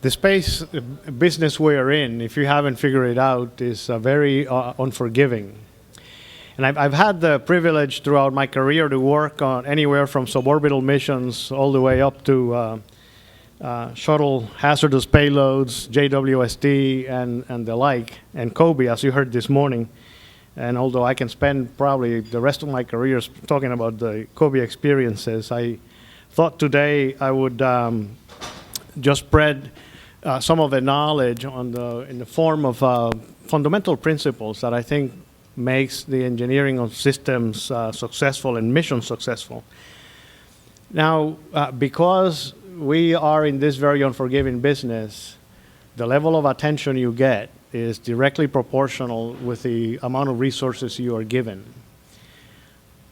the space business we're in, if you haven't figured it out, is very unforgiving. And I've had the privilege throughout my career to work on anywhere from suborbital missions all the way up to shuttle hazardous payloads, JWST, and the like, and Kobe, as you heard this morning. And although I can spend probably the rest of my career talking about the Kobe experiences, I thought today I would just spread some of the knowledge in the form of fundamental principles that I think makes the engineering of systems successful and mission successful. Now, because we are in this very unforgiving business, the level of attention you get is directly proportional with the amount of resources you are given.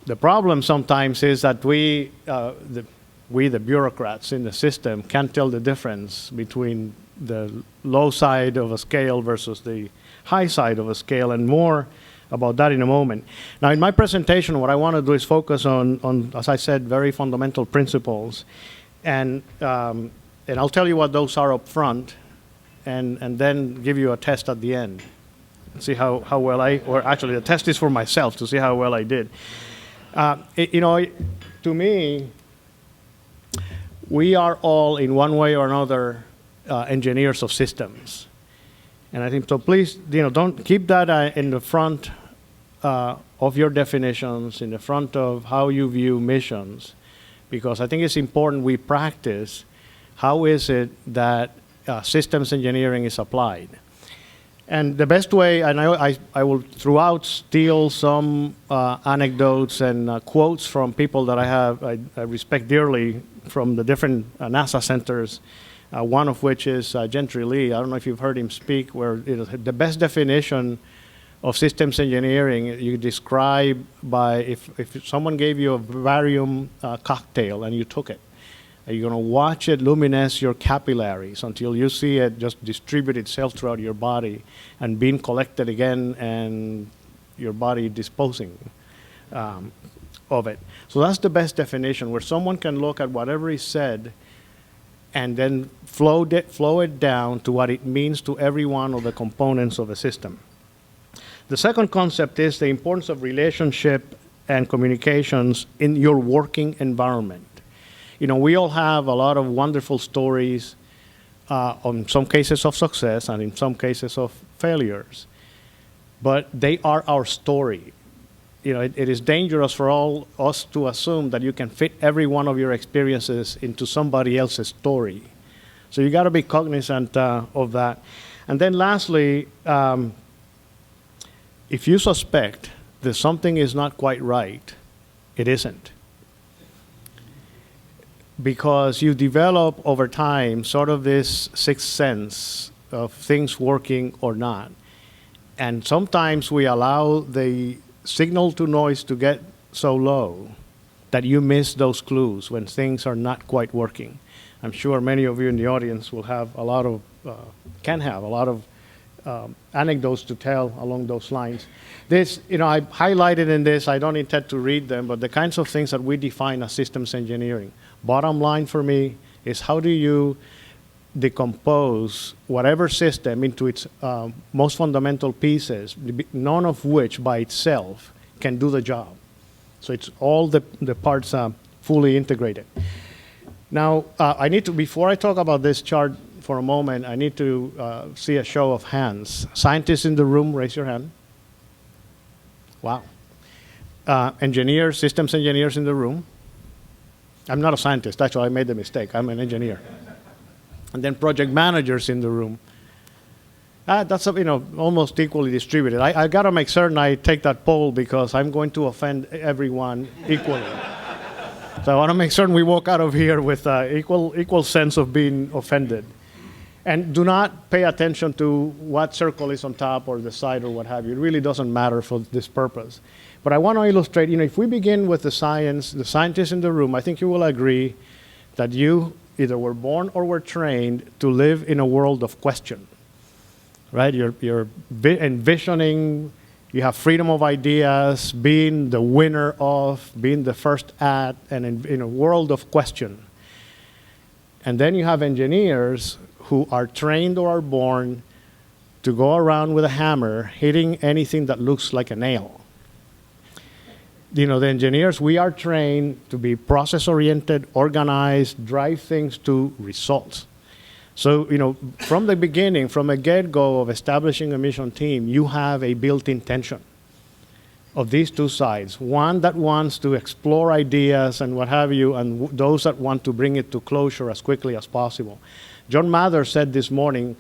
The problem sometimes is that we, the bureaucrats in the system, can't tell the difference between the low side of a scale versus the high side of a scale, and more about that in a moment. Now, in my presentation, what I want to do is focus on, as I said, very fundamental principles. And I'll tell you what those are up front, and then give you a test at the end. See how well or actually the test is for myself to see how well I did. To me, we are all, in one way or another, engineers of systems. And I think, so please, don't keep that in the front of your definitions, in the front of how you view missions, because I think it's important we practice how is it that systems engineering is applied. And the best way, and I will throughout steal some anecdotes and quotes from people that I respect dearly from the different NASA centers, one of which is Gentry Lee. I don't know if you've heard him speak, where the best definition of systems engineering you describe by if someone gave you a barium cocktail and you took it, you're going to watch it luminesce your capillaries until you see it just distribute itself throughout your body and being collected again and your body disposing of it. So that's the best definition, where someone can look at whatever is said and then flow it down to what it means to every one of the components of a system. The second concept is the importance of relationship and communications in your working environment. We all have a lot of wonderful stories, on some cases of success and in some cases of failures, but they are our story. It is dangerous for all us to assume that you can fit every one of your experiences into somebody else's story. So you got to be cognizant of that. And then lastly, if you suspect that something is not quite right, it isn't. Because you develop over time sort of this sixth sense of things working or not. And sometimes we allow the signal to noise to get so low that you miss those clues when things are not quite working. I'm sure many of you in the audience will have can have a lot of anecdotes to tell along those lines. This, I highlighted in this, I don't intend to read them, but the kinds of things that we define as systems engineering. Bottom line for me is, how do you decompose whatever system into its most fundamental pieces, none of which by itself can do the job. So it's all the parts fully integrated. Now, before I talk about this chart for a moment, I need to see a show of hands. Scientists in the room, raise your hand. Wow. Engineers, systems engineers in the room. I'm not a scientist, actually I made the mistake, I'm an engineer. And then project managers in the room. That's almost equally distributed. I got to make certain I take that poll because I'm going to offend everyone equally. So I want to make certain we walk out of here with equal sense of being offended. And do not pay attention to what circle is on top or the side or what have you. It really doesn't matter for this purpose. But I want to illustrate, if we begin with the scientists in the room, I think you will agree that you either were born or were trained to live in a world of question, right? You're envisioning, you have freedom of ideas, being the winner of, being the first at, and in a world of question. And then you have engineers who are trained or are born to go around with a hammer hitting anything that looks like a nail. The engineers, we are trained to be process-oriented, organized, drive things to results. So, from the beginning, from a get-go of establishing a mission team, you have a built-in tension of these two sides. One that wants to explore ideas and what have you, and those that want to bring it to closure as quickly as possible. John Mather said this morning,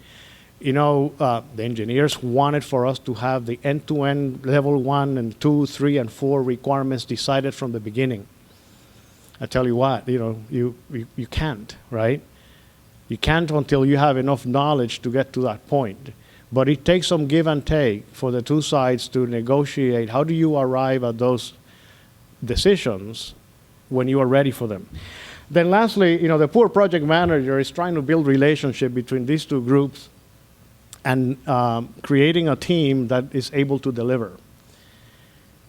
the engineers wanted for us to have the end-to-end level 1 and 2, 3, and 4 requirements decided from the beginning. I tell you what, you can't, right? You can't until you have enough knowledge to get to that point. But it takes some give and take for the two sides to negotiate. How do you arrive at those decisions when you are ready for them? Then lastly, the poor project manager is trying to build relationship between these two groups and creating a team that is able to deliver.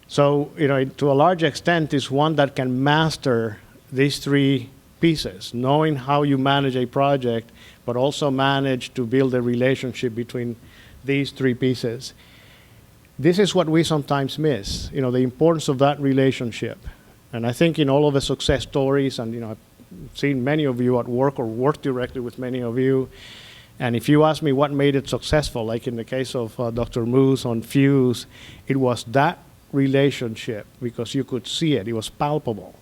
So, to a large extent, is one that can master these three pieces, knowing how you manage a project, but also manage to build a relationship between these three pieces. This is what we sometimes miss, the importance of that relationship. And I think in all of the success stories, and I've seen many of you at work or worked directly with many of you, and if you ask me what made it successful, like in the case of Dr. Moose on Fuse, it was that relationship, because you could see it, it was palpable,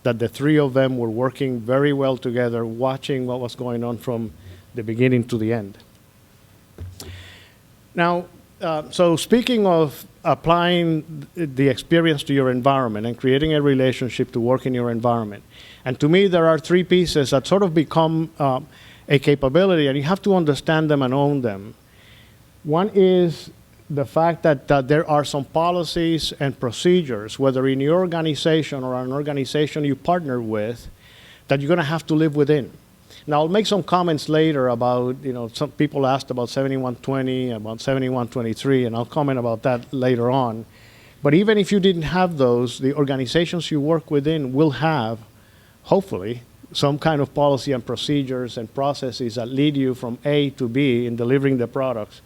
that the three of them were working very well together, watching what was going on from the beginning to the end. Now, so speaking of applying the experience to your environment and creating a relationship to work in your environment, and to me there are three pieces that sort of become a capability, and you have to understand them and own them. One is the fact that there are some policies and procedures, whether in your organization or an organization you partner with, that you're going to have to live within. Now, I'll make some comments later about, some people asked about 7120, about 7123, and I'll comment about that later on. But even if you didn't have those, the organizations you work within will have, hopefully, some kind of policy and procedures and processes that lead you from A to B in delivering the products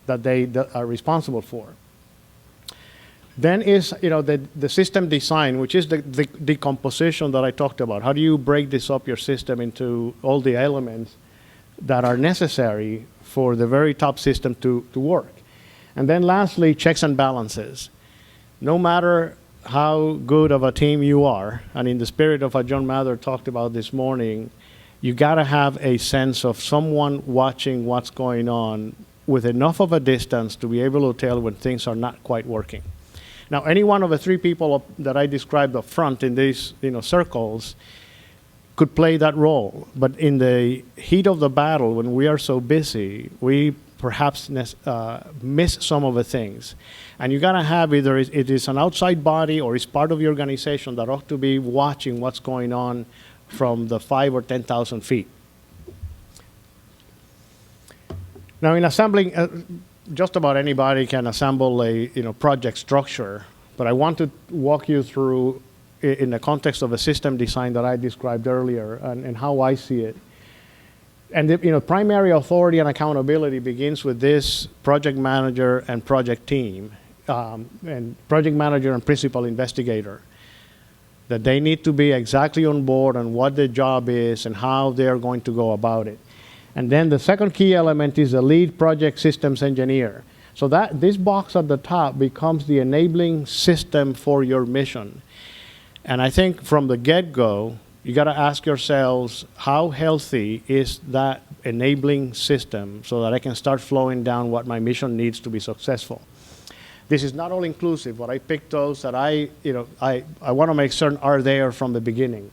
that they are responsible for. Then is the system design, which is the decomposition that I talked about. How do you break this up, your system, into all the elements that are necessary for the very top system to work? And then lastly, checks and balances. No matter how good of a team you are, and in the spirit of what John Mather talked about this morning, you got to have a sense of someone watching what's going on with enough of a distance to be able to tell when things are not quite working. Now, any one of the three people that I described up front in these circles could play that role. But in the heat of the battle, when we are so busy, we perhaps miss some of the things. And you got to have either it is an outside body or it's part of your organization that ought to be watching what's going on from the 5,000 or 10,000 feet. Now, in assembling, just about anybody can assemble a project structure, but I want to walk you through in the context of a system design that I described earlier and how I see it. And the primary authority and accountability begins with this project manager and project team, and project manager and principal investigator, that they need to be exactly on board on what the job is and how they're going to go about it. And then the second key element is the lead project systems engineer. So that this box at the top becomes the enabling system for your mission. And I think from the get-go, you got to ask yourselves, how healthy is that enabling system so that I can start flowing down what my mission needs to be successful? This is not all inclusive, but I picked those that I want to make certain are there from the beginning.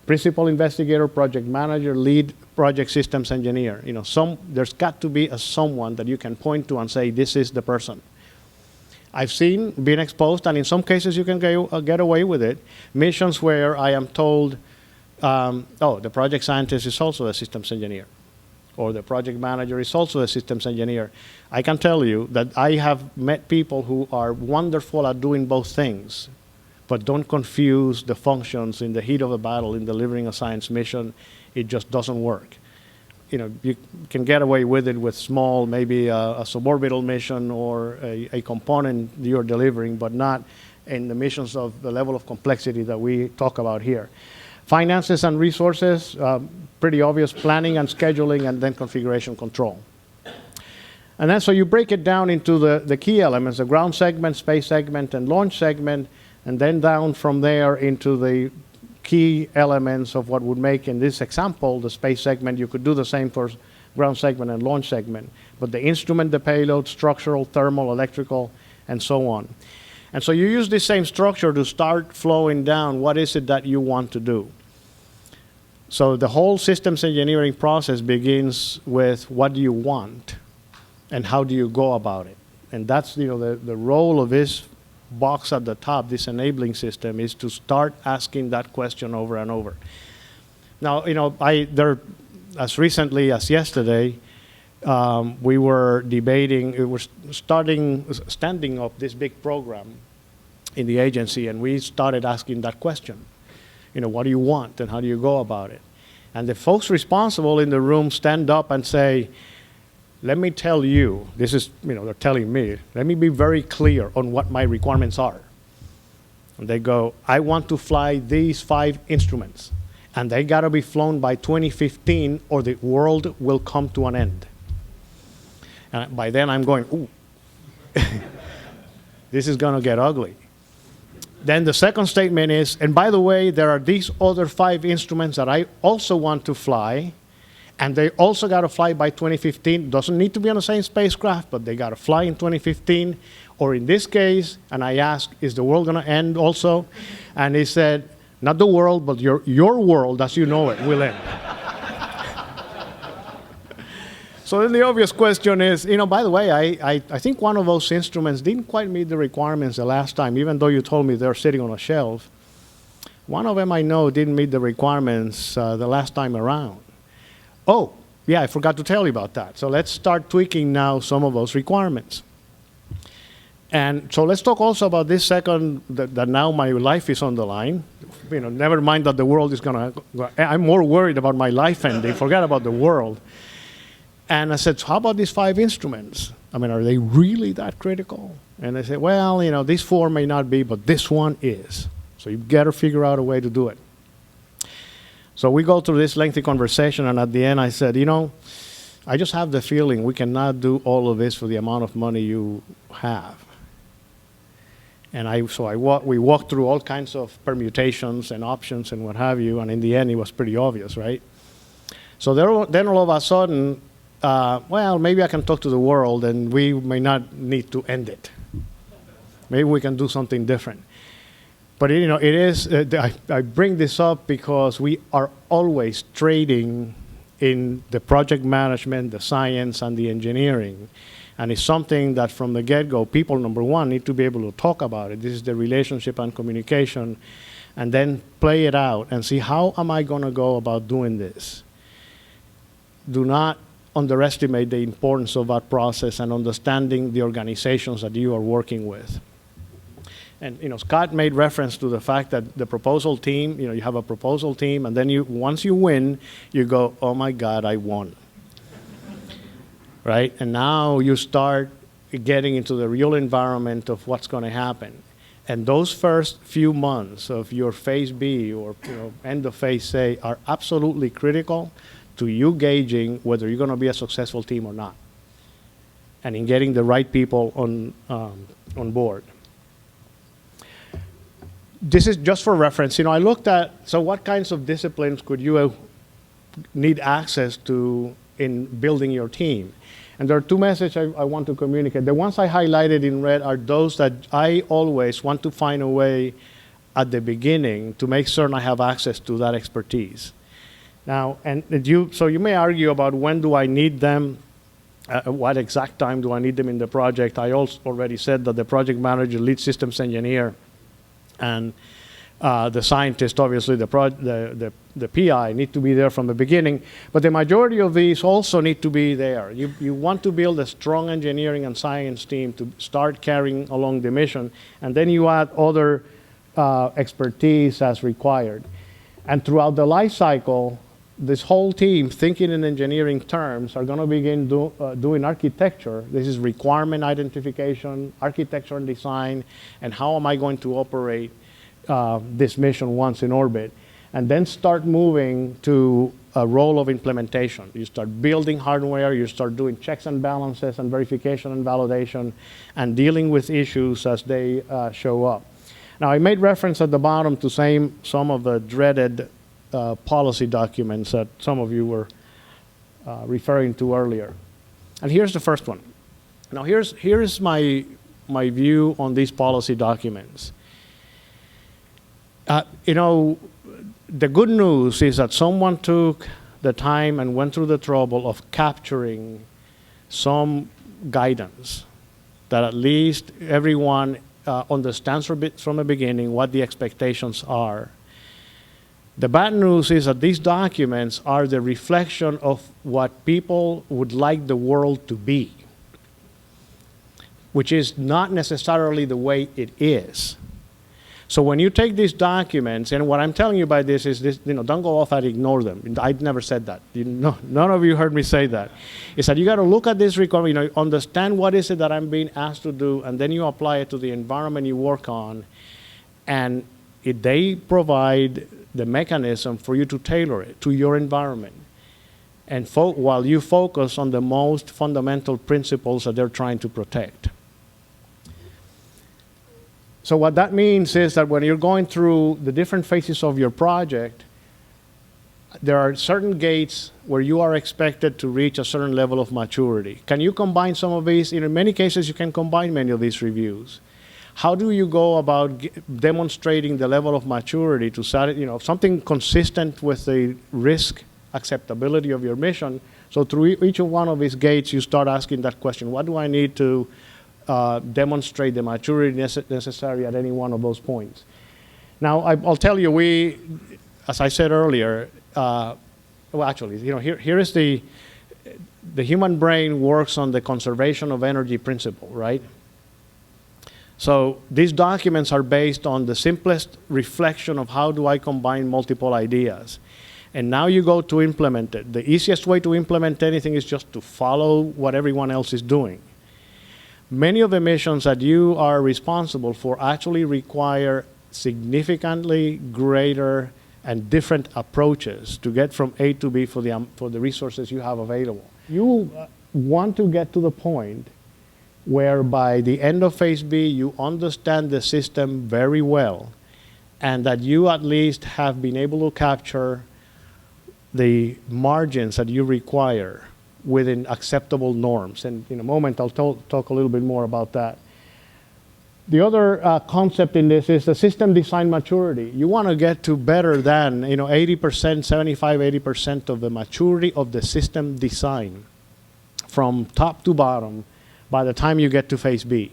Principal investigator, project manager, lead project systems engineer. There's got to be someone that you can point to and say, this is the person. I've been exposed, and in some cases you can get away with it, missions where I am told, the project scientist is also a systems engineer, or the project manager is also a systems engineer. I can tell you that I have met people who are wonderful at doing both things, but don't confuse the functions in the heat of a battle in delivering a science mission. It just doesn't work. you can get away with it with small, maybe a suborbital mission or a component you're delivering, but not in the missions of the level of complexity that we talk about here. Finances and resources, pretty obvious, planning and scheduling, and then configuration control. And then so you break it down into the key elements, the ground segment, space segment, and launch segment, and then down from there into the key elements of what would make, in this example, the space segment. You could do the same for ground segment and launch segment, but the instrument, the payload, structural, thermal, electrical, and so on. And so you use this same structure to start flowing down what is it that you want to do. So the whole systems engineering process begins with what do you want and how do you go about it. And that's the role of this box at the top, this enabling system, is to start asking that question over and over. Now, as recently as yesterday, we were debating, we were standing up this big program in the agency, and we started asking that question. What do you want and how do you go about it? And the folks responsible in the room stand up and say, let me tell you, this is, they're telling me, let me be very clear on what my requirements are. And they go, I want to fly these 5 instruments, and they got to be flown by 2015 or the world will come to an end. And by then I'm going, ooh, this is going to get ugly. Then the second statement is, and by the way, there are these other 5 instruments that I also want to fly, and they also got to fly by 2015. Doesn't need to be on the same spacecraft, but they got to fly in 2015. Or in this case, and I asked, is the world going to end also? And he said, not the world, but your world, as you know it, will end. So then the obvious question is, by the way, I think one of those instruments didn't quite meet the requirements the last time, even though you told me they're sitting on a shelf. One of them I know didn't meet the requirements the last time around. Oh, yeah, I forgot to tell you about that. So let's start tweaking now some of those requirements. And so let's talk also about this second, that now my life is on the line. Never mind that the world is going to, I'm more worried about my life ending, forget about the world. And I said, so how about these 5 instruments? Are they really that critical? And they said, well, these 4 may not be, but this one is. So you got to figure out a way to do it. So we go through this lengthy conversation, and at the end I said, I just have the feeling we cannot do all of this for the amount of money you have. And we walked through all kinds of permutations and options and what have you, and in the end it was pretty obvious, right? So then all of a sudden, maybe I can talk to the world, and we may not need to end it. Maybe we can do something different. But it is. I bring this up because we are always trading in the project management, the science, and the engineering, and it's something that from the get-go, people, number one, need to be able to talk about it. This is the relationship and communication, and then play it out and see how am I going to go about doing this. Do not underestimate the importance of that process and understanding the organizations that you are working with. And Scott made reference to the fact that the proposal team, you have a proposal team, and then once you win, you go, oh my God, I won. Right? And now you start getting into the real environment of what's going to happen. And those first few months of your phase B or end of phase A are absolutely critical to you gauging whether you're going to be a successful team or not, and in getting the right people on board. This is just for reference. I looked at, so what kinds of disciplines could you need access to in building your team? And there are 2 messages I want to communicate. The ones I highlighted in red are those that I always want to find a way at the beginning to make certain I have access to that expertise. Now, so you may argue about when do I need them, what exact time do I need them in the project. I also already said that the project manager, lead systems engineer, and the scientist, obviously the PI, need to be there from the beginning. But the majority of these also need to be there. You want to build a strong engineering and science team to start carrying along the mission, and then you add other expertise as required. And throughout the life cycle, this whole team, thinking in engineering terms, are going to begin doing architecture. This is requirement identification, architecture and design, and how am I going to operate this mission once in orbit. And then start moving to a role of implementation. You start building hardware, you start doing checks and balances and verification and validation, and dealing with issues as they show up. Now, I made reference at the bottom to some of the dreaded policy documents that some of you were referring to earlier. And here's the first one. Now, here's my view on these policy documents. The good news is that someone took the time and went through the trouble of capturing some guidance that at least everyone understands from the beginning what the expectations are. The bad news is that these documents are the reflection of what people would like the world to be, which is not necessarily the way it is. So when you take these documents, and what I'm telling you by this is this, don't go off and ignore them. I never said that. None of you heard me say that. It's that you got to look at this requirement, understand what is it that I'm being asked to do, and then you apply it to the environment you work on, and they provide the mechanism for you to tailor it to your environment. And while you focus on the most fundamental principles that they're trying to protect. So what that means is that when you're going through the different phases of your project, there are certain gates where you are expected to reach a certain level of maturity. Can you combine some of these? In many cases, you can combine many of these reviews. How do you go about demonstrating the level of maturity to something consistent with the risk acceptability of your mission? So through each of one of these gates, you start asking that question: what do I need to demonstrate the maturity necessary at any one of those points? Now, I'll tell you, as I said earlier, here is the human brain works on the conservation of energy principle, right? So these documents are based on the simplest reflection of how do I combine multiple ideas. And now you go to implement it. The easiest way to implement anything is just to follow what everyone else is doing. Many of the missions that you are responsible for actually require significantly greater and different approaches to get from A to B for the resources you have available. You want to get to the point where by the end of phase B, you understand the system very well, and that you at least have been able to capture the margins that you require within acceptable norms. And in a moment, I'll talk a little bit more about that. The other concept in this is the system design maturity. You want to get to better than 80%, 75, 80% of the maturity of the system design from top to bottom by the time you get to phase B,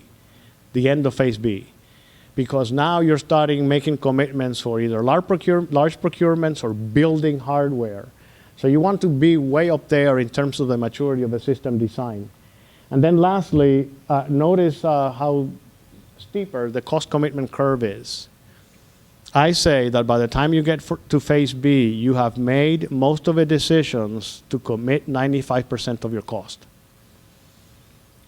the end of phase B. Because now you're starting making commitments for either large procurements or building hardware. So you want to be way up there in terms of the maturity of the system design. And then lastly, notice how steeper the cost commitment curve is. I say that by the time you get to phase B, you have made most of the decisions to commit 95% of your cost.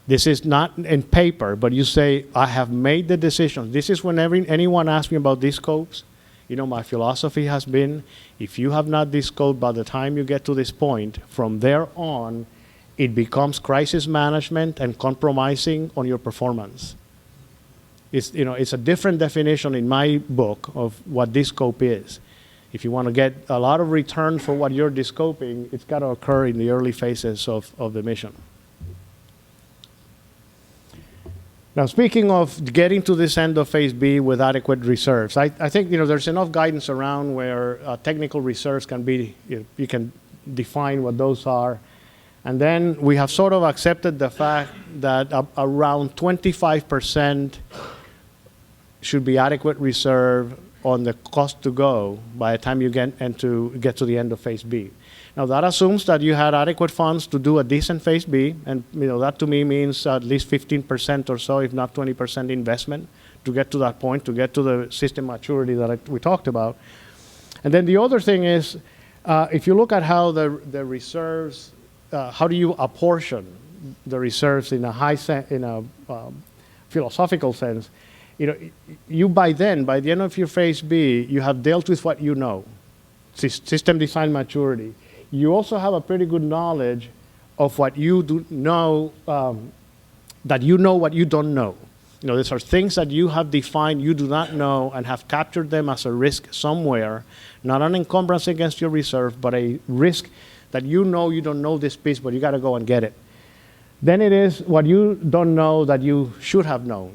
This is not in paper, but you say, I have made the decision. This is whenever anyone asks me about these scopes, my philosophy has been, if you have not this scope by the time you get to this point, from there on, it becomes crisis management and compromising on your performance. It's a different definition in my book of what this scope is. If you want to get a lot of return for what you're descoping, it's got to occur in the early phases of the mission. Now, speaking of getting to this end of phase B with adequate reserves, I think there's enough guidance around where technical reserves can be, you can define what those are. And then we have sort of accepted the fact that around 25% should be adequate reserve on the cost to go by the time you get to the end of phase B. Now, that assumes that you had adequate funds to do a decent phase B, and that to me means at least 15% or so, if not 20% investment to get to that point, to get to the system maturity that we talked about. And then the other thing is, If you look at how the reserves, how do you apportion the reserves in a philosophical sense, you by the end of your phase B, you have dealt with what you know, system design maturity. You also have a pretty good knowledge of what you do know, that you know what you don't know. These are things that you have defined you do not know and have captured them as a risk somewhere, not an encumbrance against your reserve, but a risk that you don't know this piece, but you got to go and get it. Then it is what you don't know that you should have known.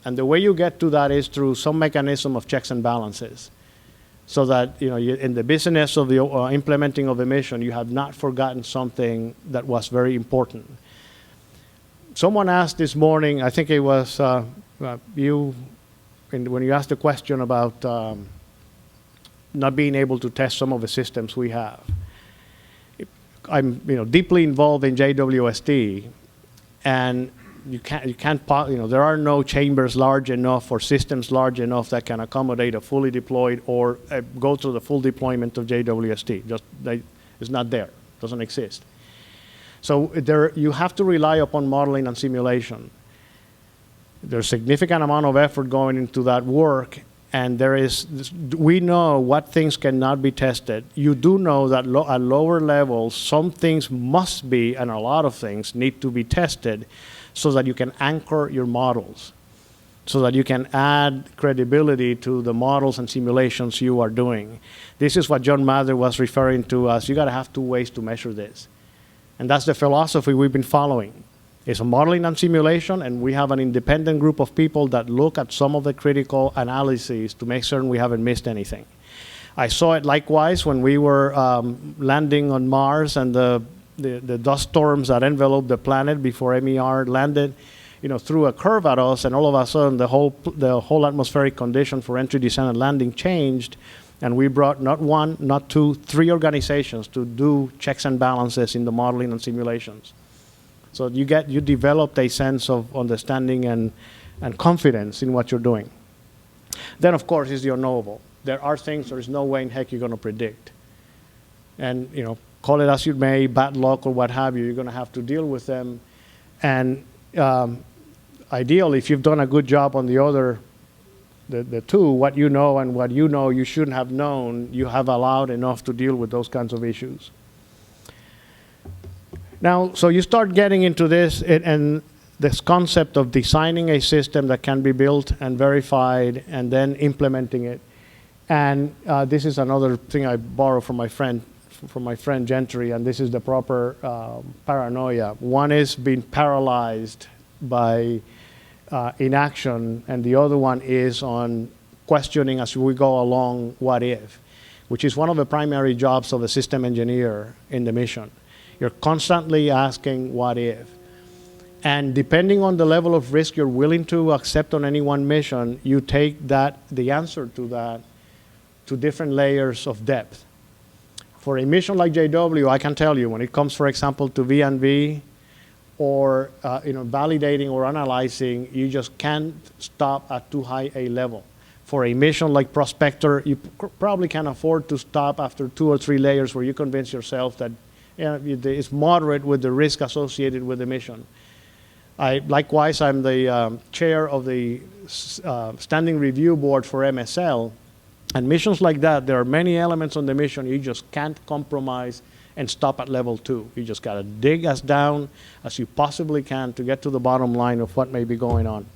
And the way you get to that is through some mechanism of checks and balances. So that in the business of the implementing of the mission, you have not forgotten something that was very important. Someone asked this morning, I think it was you, when you asked the question about not being able to test some of the systems we have. I'm deeply involved in JWST, and there are no chambers large enough or systems large enough that can accommodate a fully deployed or go through the full deployment of JWST. It's not there, doesn't exist. So you have to rely upon modeling and simulation. There's a significant amount of effort going into that work, and we know what things cannot be tested. You do know that at lower levels, some things must be, and a lot of things need to be tested so that you can anchor your models, so that you can add credibility to the models and simulations you are doing. This is what John Mather was referring to as you got to have two ways to measure this. And that's the philosophy we've been following. It's a modeling and simulation, and we have an independent group of people that look at some of the critical analyses to make certain we haven't missed anything. I saw it likewise when we were landing on Mars and the dust storms that enveloped the planet before MER landed, threw a curve at us, and all of a sudden the whole atmospheric condition for entry, descent, and landing changed, and we brought not one, not two, three organizations to do checks and balances in the modeling and simulations. So you developed a sense of understanding and confidence in what you're doing. Then, of course, is the unknowable. There are things there is no way in heck you're going to predict. And, call it as you may, bad luck or what have you, you're going to have to deal with them. And ideally, if you've done a good job on the two, what you know and what you know you shouldn't have known, you have allowed enough to deal with those kinds of issues. Now, so you start getting into this, and this concept of designing a system that can be built and verified and then implementing it. And this is another thing I borrow from my friend Gentry, and this is the proper paranoia. One is being paralyzed by inaction, and the other one is on questioning as we go along what if, which is one of the primary jobs of a system engineer in the mission. You're constantly asking what if. And depending on the level of risk you're willing to accept on any one mission, you take the answer to that to different layers of depth. For a mission like JW, I can tell you, when it comes, for example, to V&V or validating or analyzing, you just can't stop at too high a level. For a mission like Prospector, you probably can afford to stop after 2 or 3 layers where you convince yourself that it's moderate with the risk associated with the mission. Likewise, I'm the chair of the standing review board for MSL. And missions like that, there are many elements on the mission you just can't compromise and stop at level 2. You just got to dig as down as you possibly can to get to the bottom line of what may be going on.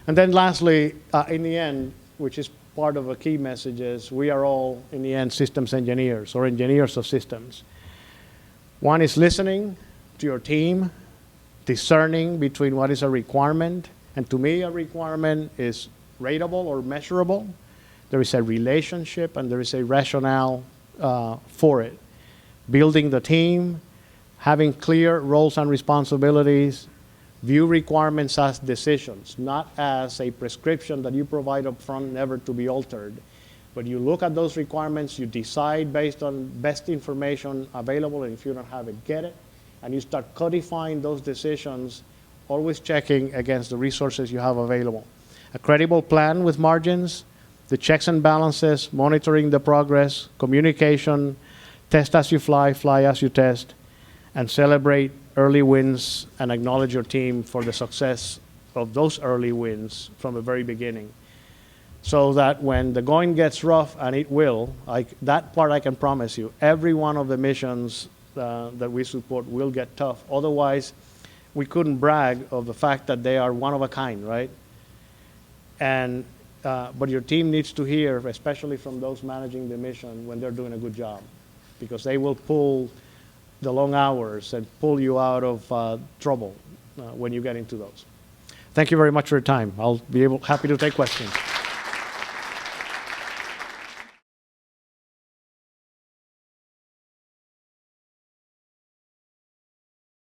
And then lastly, in the end, which is part of a key message, is we are all, in the end, systems engineers or engineers of systems. One is listening to your team, discerning between what is a requirement, and to me, a requirement is ratable or measurable. There is a relationship and there is a rationale for it. Building the team, having clear roles and responsibilities, view requirements as decisions, not as a prescription that you provide up front, never to be altered. But you look at those requirements, you decide based on best information available, and if you don't have it, get it. And you start codifying those decisions, always checking against the resources you have available. A credible plan with margins, the checks and balances, monitoring the progress, communication, test as you fly, fly as you test, and celebrate early wins and acknowledge your team for the success of those early wins from the very beginning. So that when the going gets rough, and it will, that part I can promise you, every one of the missions that we support will get tough. Otherwise, we couldn't brag of the fact that they are one of a kind, right? And but your team needs to hear, especially from those managing the mission, when they're doing a good job, because they will pull the long hours and pull you out of trouble when you get into those. Thank you very much for your time. I'll be happy to take questions.